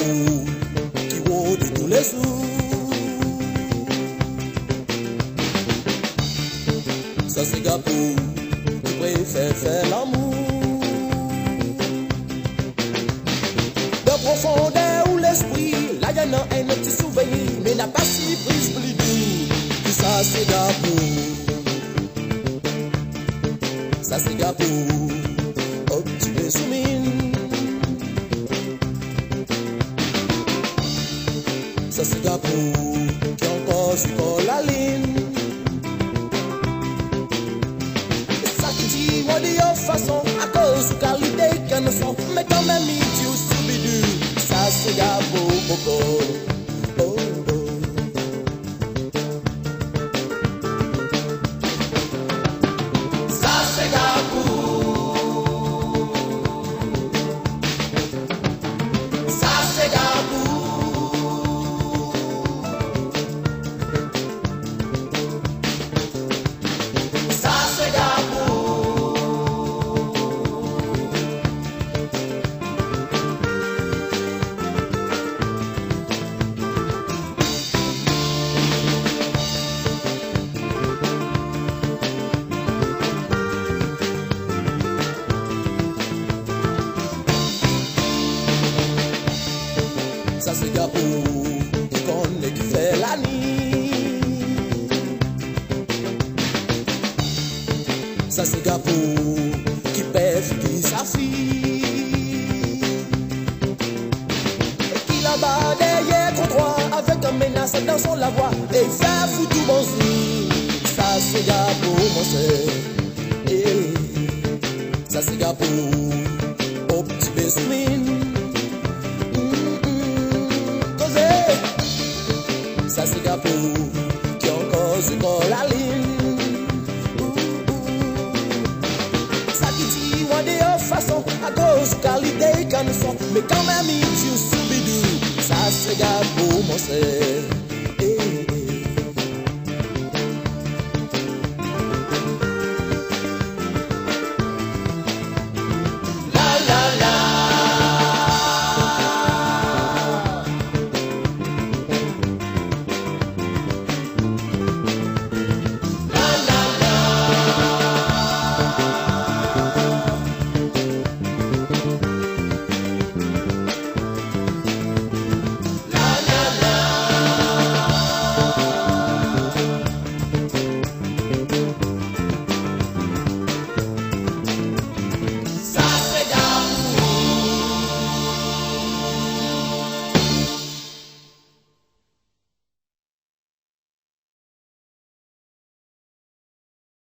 pour qui rôde tous les jours. Ça c'est gars pour qui préfère faire l'amour. De profondeur où l'esprit, là y en a un petit souvenir, mais n'a pas si prise plus doux. Ça c'est gars pour, ça c'est gars pour, oh tu me soumines. Ça c'est gars pour, qui encore sur la ligne. Ça qui dit, moi dit de façon, à cause de qualité qu'elle ne sont, mais quand même il dit au soubidu. Ça c'est gars pour, oh. Ça c'est gars pour qui connaît qui fait la nuit. Ça c'est gars pour qui perd qui sa fille. Et qui là-bas derrière contre droit avec un menace dans son la voix et fait foutu bon zi. Ça c'est gars pour mon sœur. Ça c'est gars pour au petit besmine. Ça c'est gars pour qui encore sur la ligne. Ça qui dit moi de façon à cause de qualité qu'elle ne sont, mais quand même il dit au soubidou. Ça c'est gars pour mon sœur.